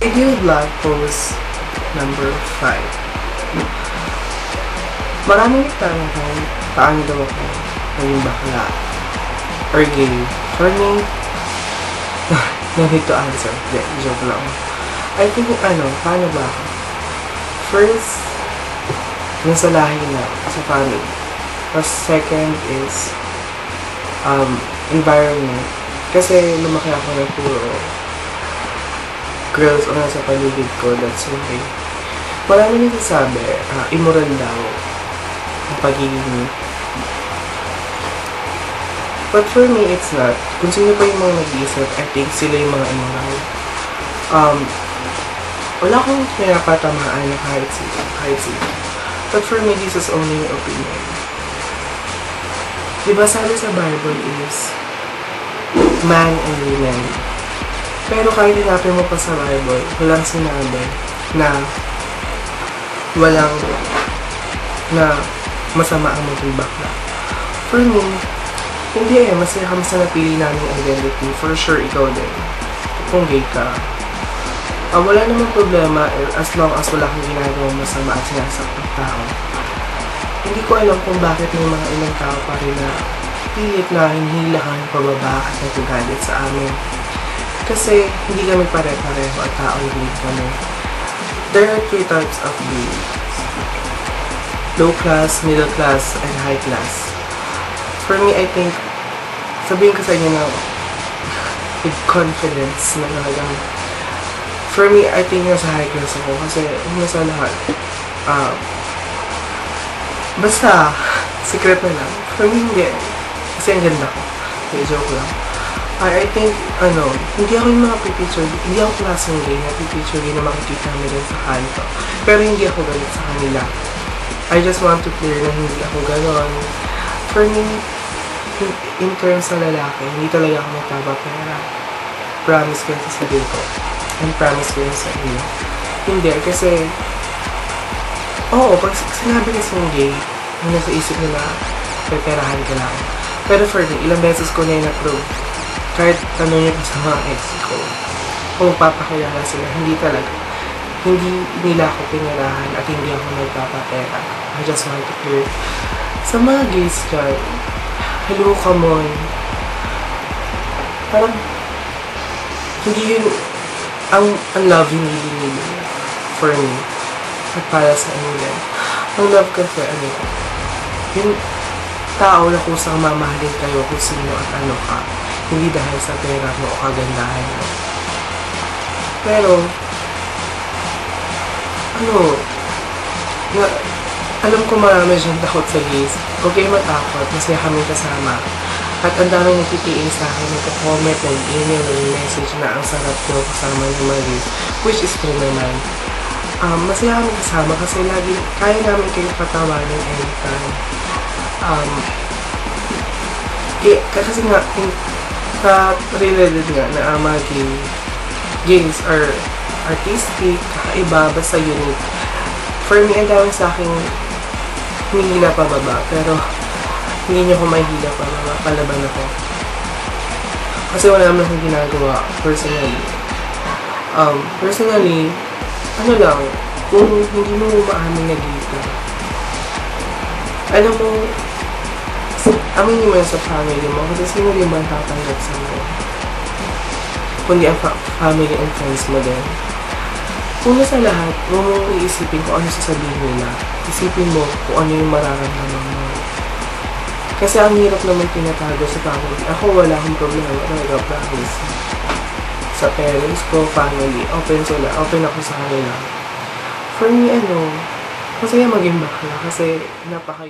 Video vlog post number 5. Maraming tanong kung paano daw ako naging bakla or gay. For me, no need to answer. Joke lang. I think, paano ba ako? First, nasa lahi na, sa family. Tapos second is, environment. Kasi lumaki ako ng puro girls o nasa paligid ko, that's why. Marami nagsasabi, immoral daw ang pagiging. But for me, it's not. Kung sino pa yung mga nag-iisip, I think sila yung mga immoral. Wala akong pinapatamaan na kahit sino. But for me, this is only an opinion. Diba sabi sa Bible is, man and woman. Pero kahit hinapin mo pa sa Bible, walang sinabi na masama ang maging bakla. For me, hindi masaya kami sa napili namin identity. For sure, ikaw din. Kung gay ka, wala namang problema as long as wala kang ginagawang masama at sinasaktan tao. Hindi ko alam kung bakit may mga ilang tao pa rin na pilit na hinihilahan pababa at nagagalit sa amin. Kasi hindi kami pare-pareho at tao yung kami. There are 3 types of gays. Low class, middle class, and high class. For me, I think, sabihin ko sa inyo na with confidence na talagang, for me, I think nasa high class ako kasi nasa lahat. Basta, secret na lang. For me, hindi. Kasi ang ganda ko. Okay, joke lang. I think, hindi ako yung mga pipicture, hindi ako klaseng gay na pipicture na makikita namin din sa kanto. Pero hindi ako galit sa kanila. I just want to clear na hindi ako ganon. For me, in terms sa lalaki, hindi talaga ako magpapapera. Promise ko sa sarili ko. And promise ko yun sa inyo. Hindi, kasi pag sinabi kasi yung gay, yung nasa isip nila, peperahan ka lang. Pero for me, ilang beses ko na yung na-prove. Kahit tanong niyo pa sa mga ex ko, kung papakilala sila, hindi talaga. Hindi nila ako pinirahan at hindi ako nagpapapera. I just want to clear. Sa mga gays dyan, hello, come on. Parang, hindi yun ang love yung nilin for me. At para sa inyo din. Ang love kasi, yung tao na kusang mamahalin kayo kung sino at ano ka. Hindi dahil sa pera mo o kagandahan mo. Pero, alam ko marami siyang takot sa gays. Huwag kayo matakot, masaya kami kasama. At ang daming nagtitiin sa akin, nagko-comment, nag-email, nag-message na ang sarap ko kasama ng mga gays. Which is true naman. Masaya kami kasama kasi lagi, kaya namin kayo patawanin anytime. Kasi nga, related nga na mga gays are artistic, kakaiba, basta unique. For me, ang dami sa akin humihila pababa, pero hindi nyo ko mahihila pababa, palaban ako. Kasi wala naman akong ginagawa personally. Personally, kung hindi mo maamin na gay ka, alam mo, aminin mo sa family mo, kasi sino rin ba ang tatanggap sa mo? Kundi ang family and friends mo din. Una sa lahat, huwag mong iisipin kung ano sasabihin nila. Isipin mo kung ano yung mararamdaman mo. Kasi ang hirap naman tinatago sa family. Ako wala akong problema, talaga promise. Sa parents ko, family, open sila, open ako sa kanila. For me, masaya maging bakla kasi napaka